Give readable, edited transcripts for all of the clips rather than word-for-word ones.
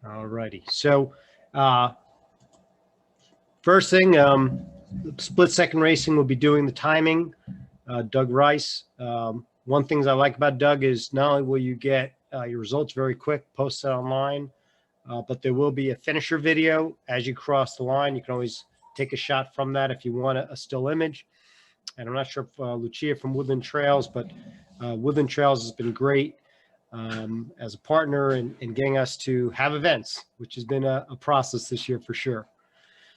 All righty. So first thing, split second racing will be doing the timing. Doug Rice. One thing I like about Doug is not only will you get your results very quick, posted online, but there will be a finisher video as you cross the line. You can always take a shot from that if you want a still image. And I'm not sure if Lucia from Woodland Trails, but Woodland Trails has been great as a partner in getting us to have events, which has been a process this year for sure.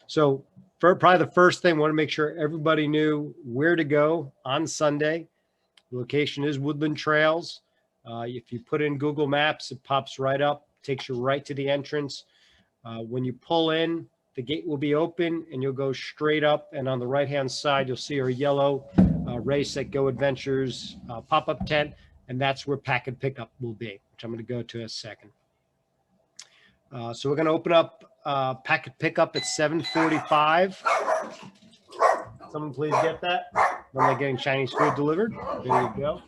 So probably the first thing, I want to make sure everybody knew where to go on Sunday. The location is Woodland Trails. If you put in Google Maps, it pops right up, takes you right to the entrance. When you pull in, the gate will be open and you'll go straight up. And on the right-hand side, you'll see our yellow Race at Go Adventures pop-up tent. And that's where Pack and Pickup will be, which I'm going to go to in a second. So we're going to open up Pack and Pickup at 7:45. Someone please get that. When they're getting Chinese food delivered. There you go.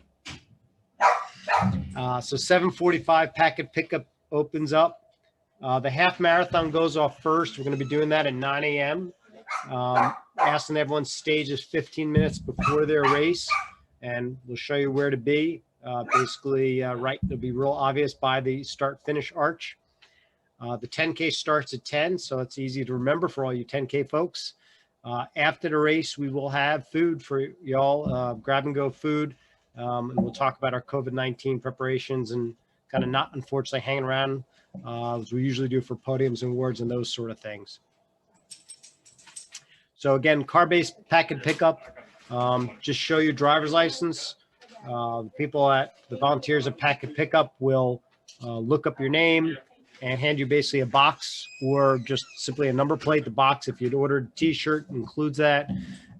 So 7:45 Pack and Pickup opens up. The half marathon goes off first. We're going to be doing that at 9 a.m. Asking everyone stages 15 minutes before their race, and we'll show you where to be. Basically, right, it'll be real obvious by the start-finish arch. The 10K starts at 10, so it's easy to remember for all you 10K folks. After the race, we will have food for y'all, grab-and-go food, and we'll talk about our COVID-19 preparations and kind of not, unfortunately, hanging around as we usually do for podiums and awards and those sort of things. So again, car-based Pack and Pickup, just show your driver's license. The volunteers at Pack and Pickup will look up your name and hand you basically a box or just simply a number plate. The box, if you'd ordered a t-shirt, includes that.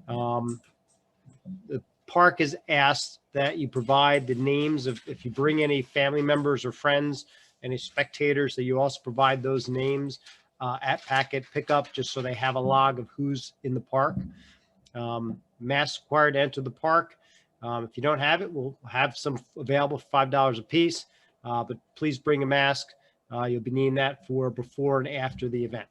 The park has asked that you provide the names of, if you bring any family members or friends, any spectators, that you also provide those names at Packet Pickup, just so they have a log of who's in the park. Masks required to enter the park. If you don't have it, we'll have some available for $5 a piece, but please bring a mask. You'll be needing that for before and after the event.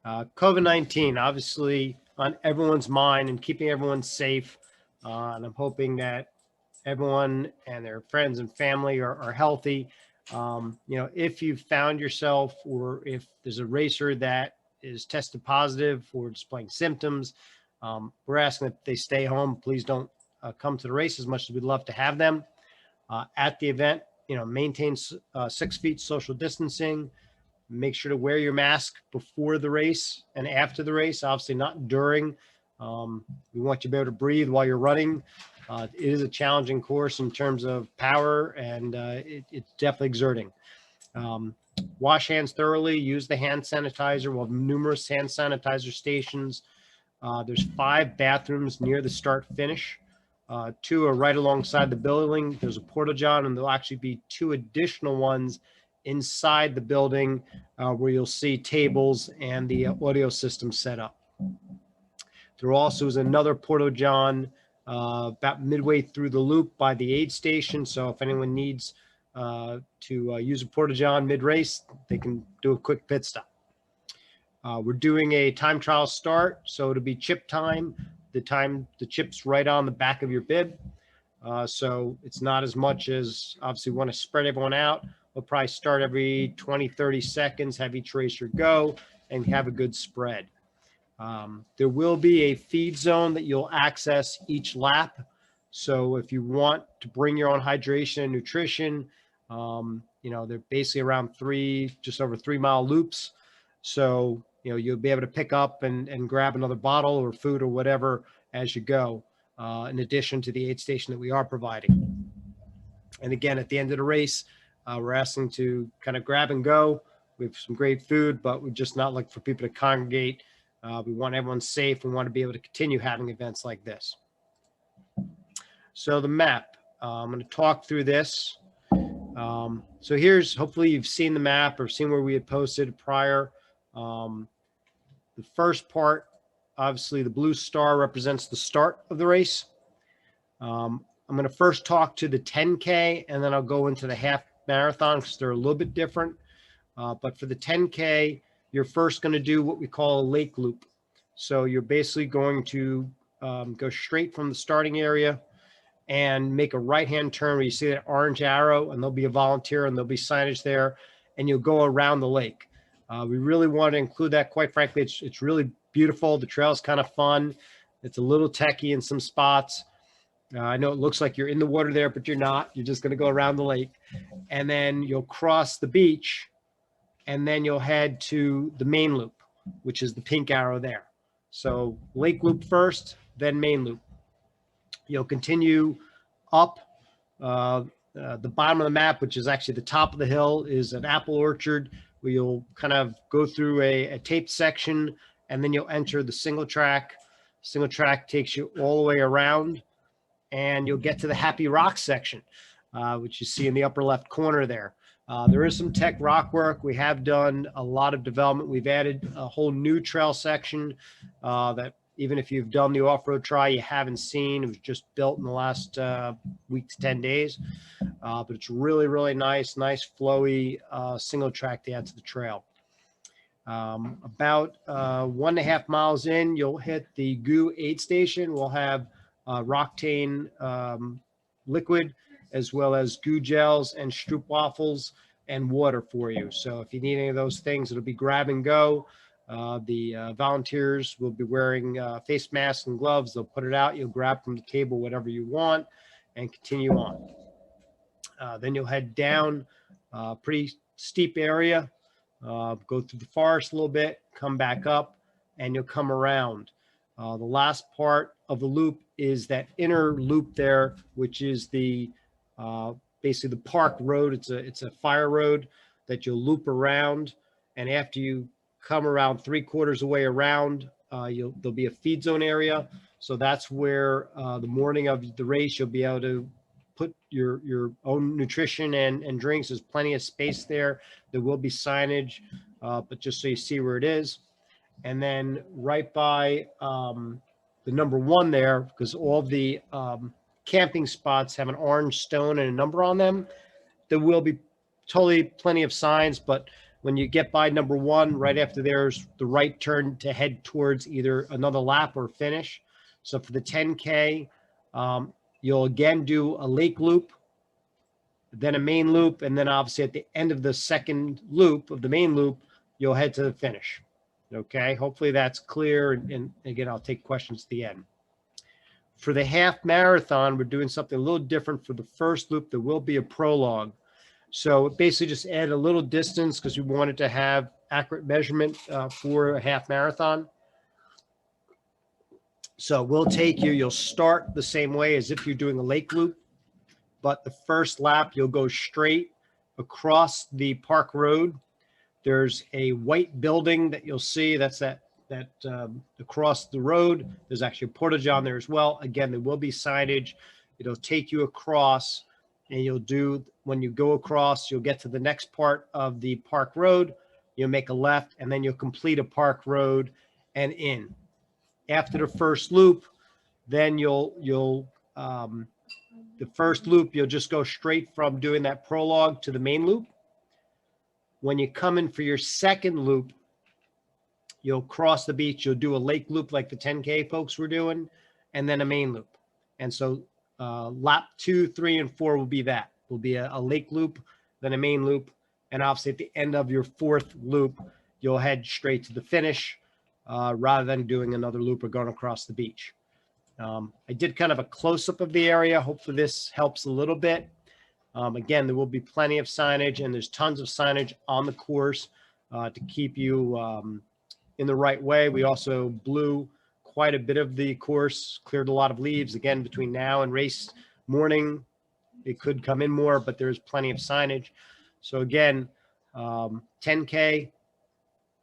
COVID-19, obviously on everyone's mind and keeping everyone safe. And I'm hoping that everyone and their friends and family are healthy. If you've found yourself, or if there's a racer that is tested positive for displaying symptoms, we're asking that they stay home. Please don't come to the race as much as we'd love to have them. At the event, maintain 6 feet social distancing. Make sure to wear your mask before the race and after the race, obviously not during. We want you to be able to breathe while you're running. It is a challenging course in terms of power, and it's definitely exerting. Wash hands thoroughly, use the hand sanitizer. We'll have numerous hand sanitizer stations. There's 5 bathrooms near the start finish. 2 are right alongside the building. There's a porta-john, and there'll actually be 2 additional ones inside the building where you'll see tables and the audio system set up. There also is another porta-john about midway through the loop by the aid station. So if anyone needs to use a porta-john mid-race, they can do a quick pit stop. We're doing a time trial start, so it'll be chip time. The chip's right on the back of your bib. So it's not as much as, obviously, we want to spread everyone out. We'll probably start every 20, 30 seconds, have each racer go, and have a good spread. There will be a feed zone that you'll access each lap. So if you want to bring your own hydration and nutrition, they're basically around just over 3 mile loops. So, you'll be able to pick up and grab another bottle or food or whatever as you go, in addition to the aid station that we are providing. And again, at the end of the race, we're asking to kind of grab and go. We have some great food, but we're just not looking for people to congregate. We want everyone safe. We want to be able to continue having events like this. So the map, I'm going to talk through this. So here's, hopefully you've seen the map or seen where we had posted prior. The first part, obviously the blue star represents the start of the race. I'm going to first talk to the 10K, and then I'll go into the half marathon because they're a little bit different. But for the 10K, you're first going to do what we call a lake loop. So you're basically going to go straight from the starting area and make a right-hand turn where you see that orange arrow, and there'll be a volunteer and there'll be signage there, and you'll go around the lake. We really want to include that. Quite frankly, it's really beautiful. The trail's kind of fun. It's a little techy in some spots. I know it looks like you're in the water there, but you're not. You're just going to go around the lake. And then you'll cross the beach, and then you'll head to the main loop, which is the pink arrow there. So lake loop first, then main loop. You'll continue up. The bottom of the map, which is actually the top of the hill, is an apple orchard where you'll kind of go through a taped section, and then you'll enter the single track. Single track takes you all the way around, and you'll get to the Happy Rock section, which you see in the upper left corner there. There is some tech rock work. We have done a lot of development. We've added a whole new trail section that even if you've done the off-road try, you haven't seen. It was just built in the last week to 10 days. But it's really, really nice flowy single track to add to the trail. About 1.5 miles in, you'll hit the Goo aid station. We'll have Roctane liquid, as well as Goo gels and Stroop waffles and water for you. So if you need any of those things, it'll be grab and go. The volunteers will be wearing face masks and gloves. They'll put it out. You'll grab from the table whatever you want and continue on. Then you'll head down a pretty steep area, go through the forest a little bit, come back up, and you'll come around. The last part of the loop is that inner loop there, which is the basically the park road. It's a fire road that you'll loop around, and after you come around 3/4 of the way around, there'll be a feed zone area. So that's where the morning of the race, you'll be able to put your own nutrition and drinks. There's plenty of space there. There will be signage, but just so you see where it is. And then right by the number 1 there, because all the camping spots have an orange stone and a number on them, there will be totally plenty of signs, but when you get by number 1, right after there's the right turn to head towards either another lap or finish. So for the 10K, you'll again do a lake loop, then a main loop, and then obviously at the end of the second loop of the main loop, you'll head to the finish. Okay, hopefully that's clear. And again, I'll take questions at the end. For the half marathon, we're doing something a little different. For the first loop, there will be a prologue. So basically just add a little distance because we wanted to have accurate measurement for a half marathon. So we'll take you, you'll start the same way as if you're doing a lake loop, but the first lap, you'll go straight across the park road. There's a white building that you'll see. That's that across the road. There's actually a portage on there as well. Again, there will be signage. It'll take you across, and you'll do, when you go across, you'll get to the next part of the park road. You'll make a left, and then you'll complete a park road and in. After the first loop, then the first loop, you'll just go straight from doing that prologue to the main loop. When you come in for your second loop, you'll cross the beach. You'll do a lake loop like the 10K folks were doing, and then a main loop. And so lap 2, 3, and 4 will be that. Will be a lake loop, then a main loop, and obviously at the end of your 4th loop, you'll head straight to the finish rather than doing another loop or going across the beach. I did kind of a close-up of the area. Hopefully this helps a little bit. Again, there will be plenty of signage, and there's tons of signage on the course to keep you in the right way. We also blew quite a bit of the course, cleared a lot of leaves. Again, between now and race morning, it could come in more, but there's plenty of signage. So again, 10K,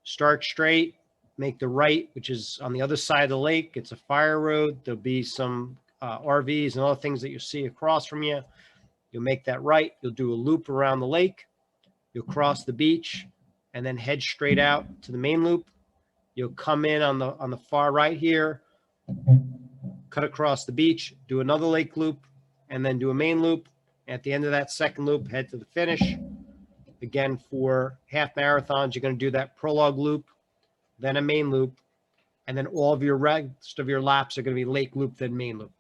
start straight, make the right, which is on the other side of the lake. It's a fire road. There'll be some RVs and other things that you see across from you. You'll make that right. You'll do a loop around the lake. You'll cross the beach and then head straight out to the main loop. You'll come in on the far right here, cut across the beach, do another lake loop, and then do a main loop. At the end of that second loop, head to the finish. Again, for half marathons, you're going to do that prologue loop, then a main loop, and then all of your rest of your laps are going to be lake loop, then main loop.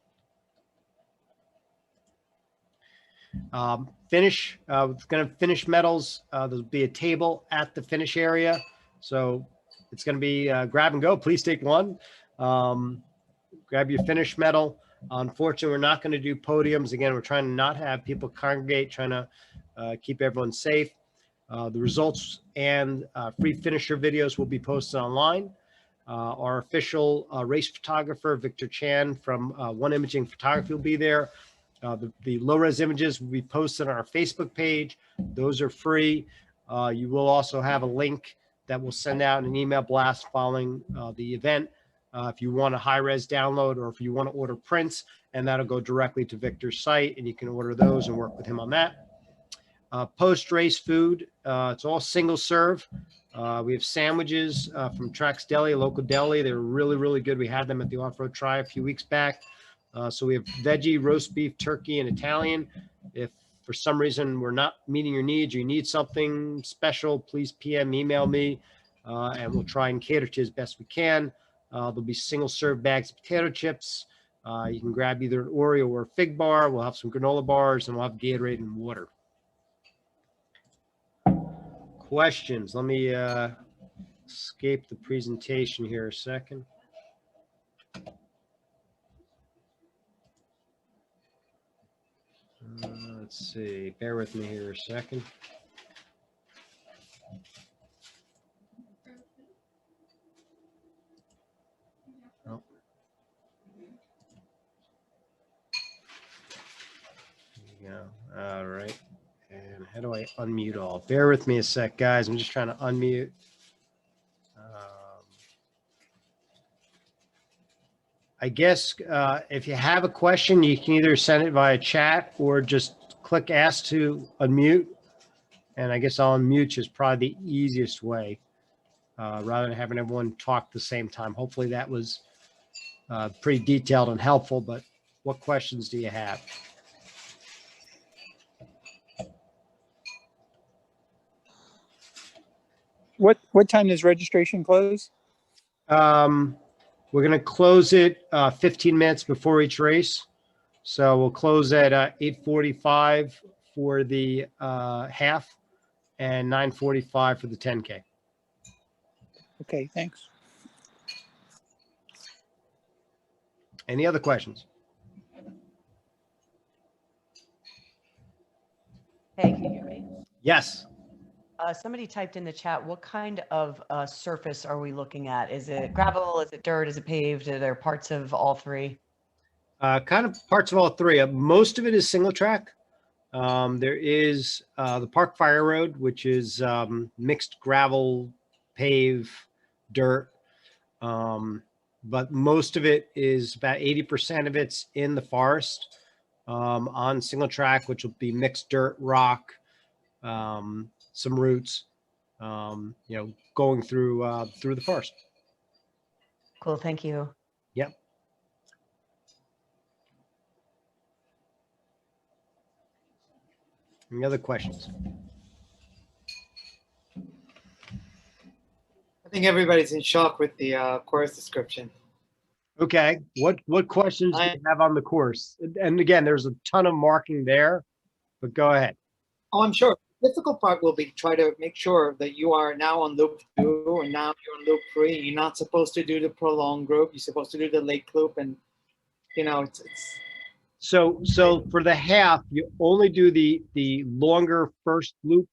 Finish, it's going to finish medals. There'll be a table at the finish area. So it's going to be grab and go. Please take one. Grab your finish medal. Unfortunately, we're not going to do podiums. Again, we're trying to not have people congregate, trying to keep everyone safe. The results and free finisher videos will be posted online. Our official race photographer, Victor Chan from One Imaging Photography, will be there. The low-res images will be posted on our Facebook page. Those are free. You will also have a link that will send out an email blast following the event if you want a high-res download or if you want to order prints, and that'll go directly to Victor's site, and you can order those and work with him on that. Post-race food, it's all single serve. We have sandwiches from Trax Deli, a local deli. They're really, really good. We had them at the off-road try a few weeks back. So we have veggie, roast beef, turkey, and Italian. If for some reason we're not meeting your needs, or you need something special, please PM, email me, and we'll try and cater to you as best we can. There'll be single serve bags of potato chips. You can grab either an Oreo or a fig bar. We'll have some granola bars, and we'll have Gatorade and water. Questions? Let me escape the presentation here a second. Let's see. Bear with me here a second. Oh. There you go. All right. And how do I unmute all? Bear with me a sec, guys. I'm just trying to unmute. I guess if you have a question, you can either send it via chat or just click ask to unmute. And I guess I'll unmute you is probably the easiest way rather than having everyone talk at the same time. Hopefully that was pretty detailed and helpful, but what questions do you have? What time does registration close? We're going to close it 15 minutes before each race. So we'll close at 8:45 for the half and 9:45 for the 10K. Okay, thanks. Any other questions? Hey, can you hear me? Yes. Somebody typed in the chat, what kind of surface are we looking at? Is it gravel? Is it dirt? Is it paved? Are there parts of all three? Kind of parts of all three. Most of it is single track. There is the Park Fire Road, which is mixed gravel, pave, dirt. But most of it is about 80% of it's in the forest on single track, which will be mixed dirt, rock, some roots, going through the forest. Cool, thank you. Yep. Any other questions? I think everybody's in shock with the course description. Okay. What questions do you have on the course? And again, there's a ton of marking there, but go ahead. Oh, I'm sure. The difficult part will be try to make sure that you are now on loop 2 and now you're on loop 3. You're not supposed to do the prolonged group. You're supposed to do the lake loop, and it's So for the half, you only do the longer first loop,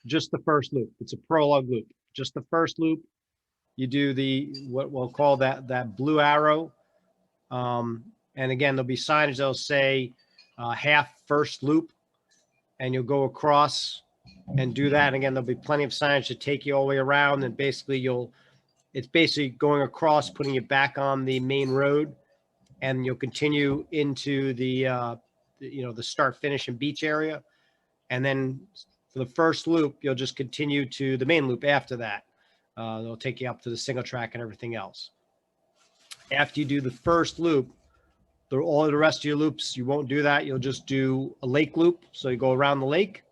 just the first loop. It's a prologue loop, just the first loop. You do what we'll call that blue arrow. And again, there'll be signage that'll say half first loop, and you'll go across and do that. And again, there'll be plenty of signage to take you all the way around. And basically it's basically going across, putting you back on the main road, and you'll continue into the start, finish, and beach area. And then for the first loop, you'll just continue to the main loop after that. They'll take you up to the single track and everything else. After you do the first loop, all the rest of your loops, you won't do that. You'll just do a lake loop. So you go around the lake,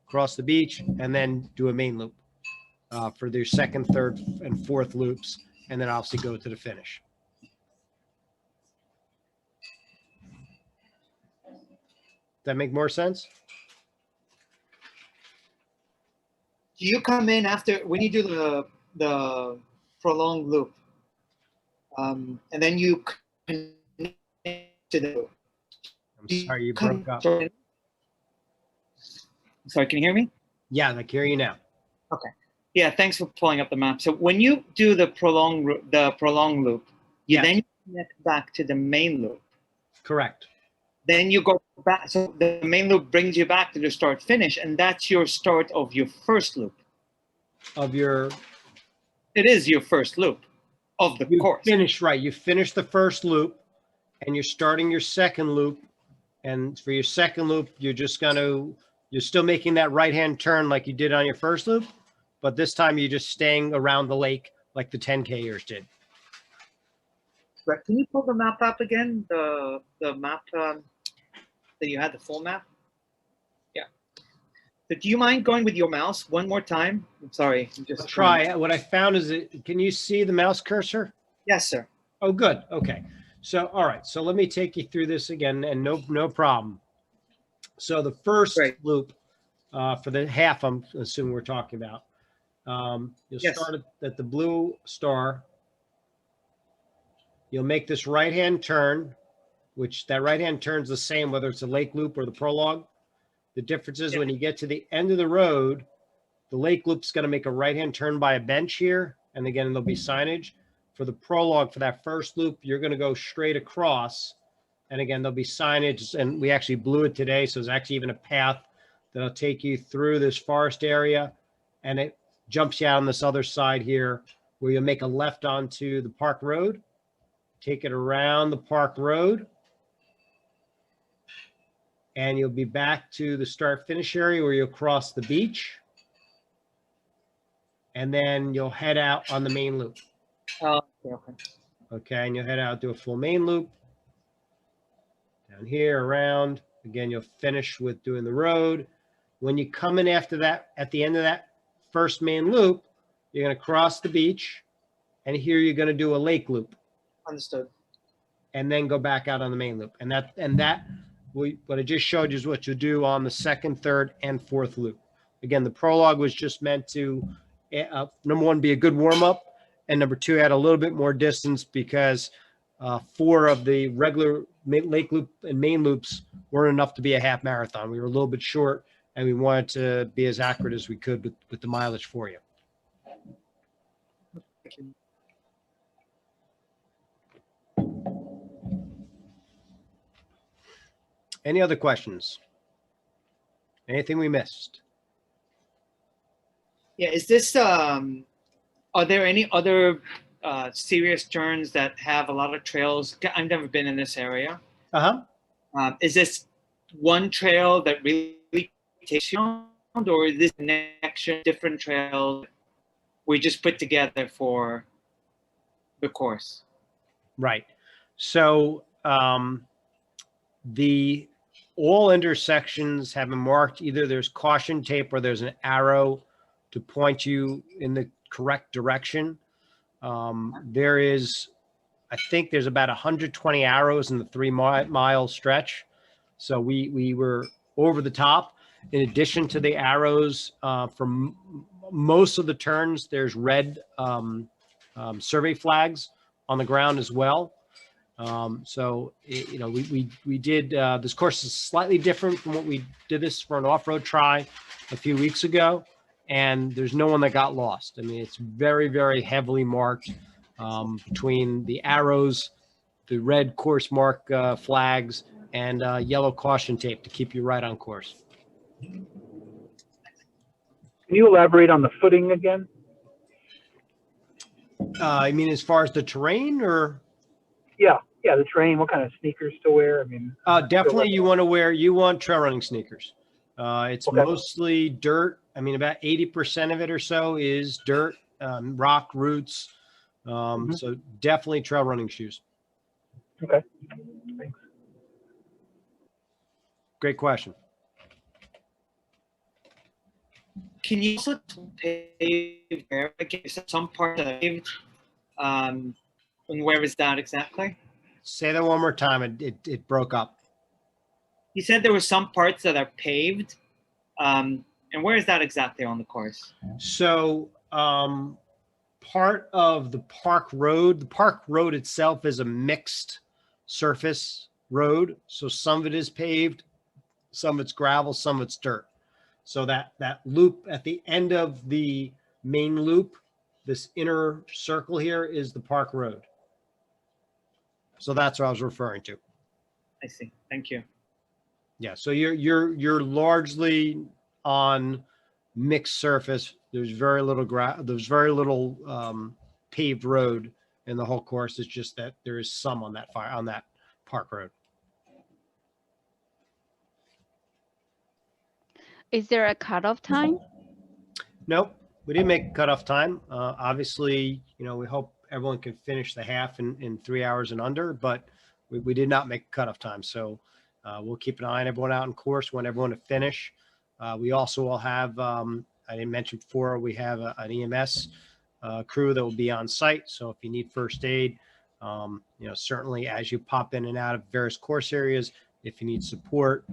across the beach, and then do a main loop for their second, third, and fourth loops, and then obviously go to the finish. Does that make more sense? Do you come in after when you do the prolonged loop, and then you connect to the loop? I'm sorry, you broke up. Sorry, can you hear me? Yeah, I can hear you now. Okay. Yeah, thanks for pulling up the map. So when you do the prolonged loop, you Yes. then connect back to the main loop. Correct. Then you go back. So the main loop brings you back to the start finish, and that's your start of your first loop. Of your, It is your first loop of the you course. finish, right. You finish the first loop and you're starting your second loop. And for your second loop, you're still making that right-hand turn like you did on your first loop, but this time you're just staying around the lake like the 10Kers did. Right. Can you pull the map up again? The map that you had, the full map? Yeah. So do you mind going with your mouse one more time? I'm sorry. I'm just I'll try. What I found is can you see the mouse cursor? Yes, sir. Oh, good. Okay. So, all right. So let me take you through this again, and no problem. So the first Great. loop for the half, I'm assuming we're talking about, you'll Yes. start at the blue star. You'll make this right-hand turn, which that right-hand turn is the same whether it's a lake loop or the prologue. The difference is when you get to the end of the road, the lake loop's going to make a right-hand turn by a bench here, and again there'll be signage. For the prologue, for that first loop, you're going to go straight across, and again there'll be signage. And we actually blew it today, so there's actually even a path that'll take you through this forest area, and it jumps you out on this other side here, where you'll make a left onto the park road. Take it around the park road, and you'll be back to the start finish area where you'll cross the beach, and then you'll head out on the main loop. Okay. Okay, and you'll head out, do a full main loop down here around. Again, you'll finish with doing the road. When you come in after that, at the end of that first main loop, you're going to cross the beach, and here you're going to do a lake loop. Understood. And then go back out on the main loop. And what I just showed you is what you do on the second, third, and fourth loop. Again, the prologue was just meant to, number one, be a good warm up, and number two, add a little bit more distance because 4 of the regular lake loop and main loops weren't enough to be a half marathon. We were a little bit short, and we wanted to be as accurate as we could with the mileage for you. Thank you. Any other questions? Anything we missed? Yeah, is this are there any other serious turns that have a lot of trails? I've never been in this area. Is this one trail that really takes you around, or is this connection different trails we just put together for the course? Right. So all intersections have been marked. Either there's caution tape or there's an arrow to point you in the correct direction. There is, I think there's about 120 arrows in the 3-mile stretch. So we were over the top. In addition to the arrows, from most of the turns, there's red survey flags on the ground as well. So, we did, this course is slightly different from what we did this for an off-road try a few weeks ago, and there's no one that got lost. I mean, it's very, very heavily marked between the arrows, the red course mark flags, and yellow caution tape to keep you right on course. Can you elaborate on the footing again? I mean, as far as the terrain, or? Yeah, the terrain, what kind of sneakers to wear? I mean, definitely you want trail running sneakers. It's Okay. mostly dirt. I mean, about 80% of it or so is dirt, rock, roots. So definitely trail running shoes. Okay, thanks. Great question. Can you also pave where? Like you said, some parts are paved. And where is that exactly? Say that one more time. It broke up. You said there were some parts that are paved. And where is that exactly on the course? So part of the park road itself is a mixed surface road. So some of it is paved, some of it's gravel, some of it's dirt. So that loop at the end of the main loop, this inner circle here is the park road. So that's what I was referring to. I see. Thank you. Yeah. So you're largely on mixed surface. There's very little paved road in the whole course. It's just that there is some on that park road. Is there a cutoff time? Nope, we didn't make a cutoff time. Obviously, we hope everyone can finish the half in 3 hours and under, but we did not make a cutoff time. So we'll keep an eye on everyone out in course, want everyone to finish. We also will have, I didn't mention before, we have an EMS crew that will be on site. So if you need first aid, certainly as you pop in and out of various course areas, if you need support,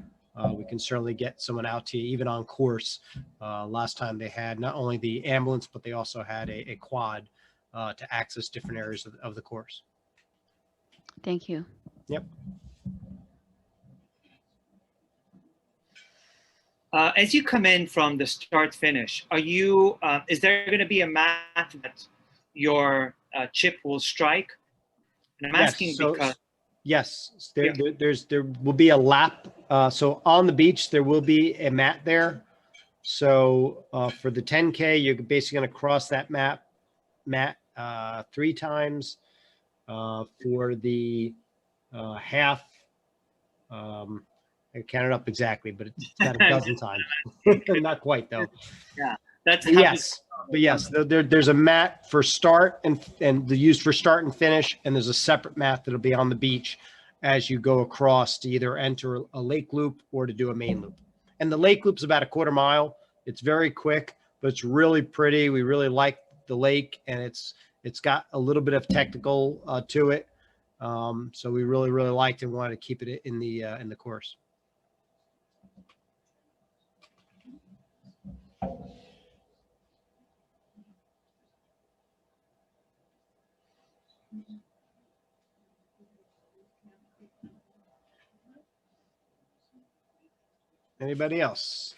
we can certainly get someone out to you, even on course. Last time they had not only the ambulance, but they also had a quad to access different areas of the course. Thank you. Yep. As you come in from the start finish, are you? Is there going to be a mat that your chip will strike? And I'm asking because yes, there will be a lap. So on the beach there will be a mat there. So for the 10K, you're basically going to cross that mat 3 times. For the half, I counted up exactly, but it's about a dozen times. Not quite though. Yeah, that's yes. But yes, there's a mat for start and used for start and finish, and there's a separate mat that'll be on the beach as you go across to either enter a lake loop or to do a main loop. And the lake loop's about a 1/4 mile. It's very quick, but it's really pretty. We really like the lake, and it's got a little bit of technical to it. So we really liked and wanted to keep it in the course. Anybody else?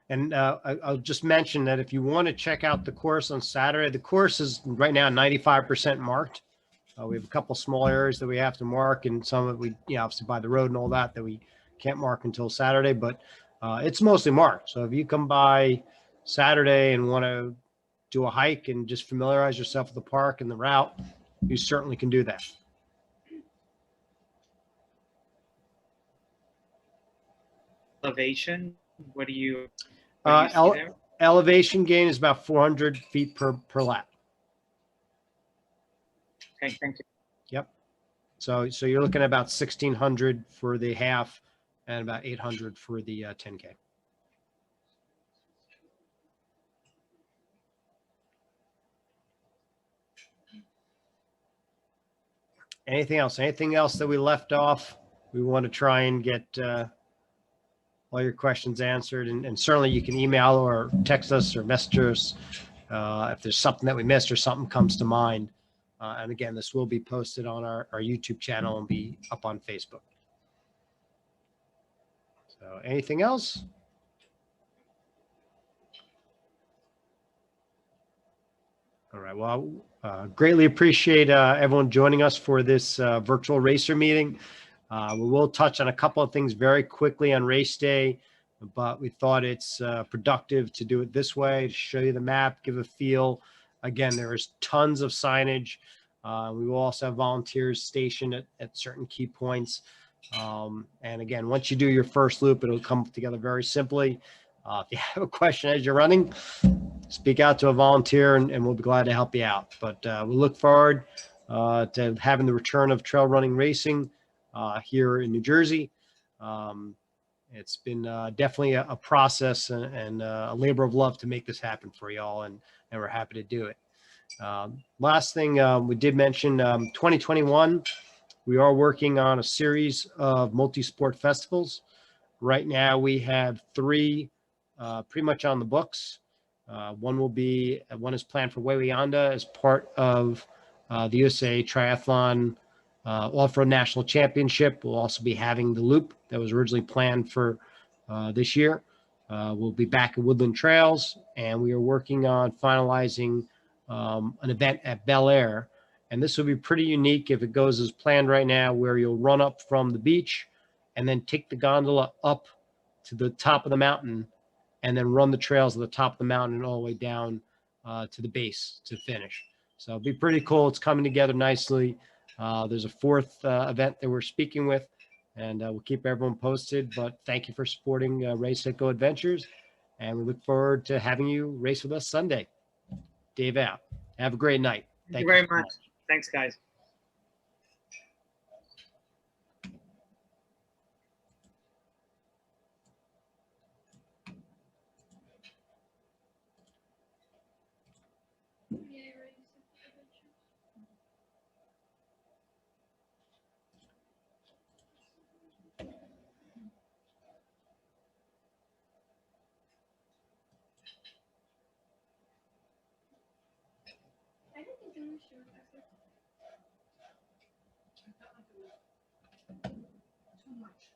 And I'll just mention that if you want to check out the course on Saturday, the course is right now 95% marked. We have a couple small areas that we have to mark, and some of it we, obviously by the road and all that we can't mark until Saturday, but it's mostly marked. So if you come by Saturday and want to do a hike and just familiarize yourself with the park and the route, you certainly can do that. Elevation, what do you see there? Elevation gain is about 400 feet per lap. Okay, thank you. Yep. So you're looking at about 1,600 for the half and about 800 for the 10K. Anything else? Anything else that we left off? We want to try and get all your questions answered, and certainly you can email or text us or message us if there's something that we missed or something comes to mind. And again, this will be posted on our YouTube channel and be up on Facebook. So anything else? All right. Well, greatly appreciate everyone joining us for this virtual racer meeting. We will touch on a couple of things very quickly on race day, but we thought it's productive to do it this way, to show you the map, give a feel. Again, there is tons of signage. We will also have volunteers stationed at certain key points. And again, once you do your first loop, it'll come together very simply. If you have a question as you're running, speak out to a volunteer and we'll be glad to help you out. But we look forward to having the return of trail running racing here in New Jersey. It's been definitely a process and a labor of love to make this happen for y'all, and we're happy to do it. Last thing we did mention, 2021, we are working on a series of multi-sport festivals. Right now we have 3 pretty much on the books. One is planned for Yonder as part of the USA Triathlon Off-Road National Championship. We'll also be having the Loop that was originally planned for this year. We'll be back at Woodland Trails, and we are working on finalizing an event at Bel Air. And this will be pretty unique if it goes as planned right now, where you'll run up from the beach and then take the gondola up to the top of the mountain and then run the trails at the top of the mountain and all the way down to the base to finish. So it'll be pretty cool. It's coming together nicely. There's a 4th event that we're speaking with, and we'll keep everyone posted. But thank you for supporting Race Hit Go Adventures, and we look forward to having you race with us Sunday. Dave out. Have a great night. Thank you very much. Thanks, guys. Too much.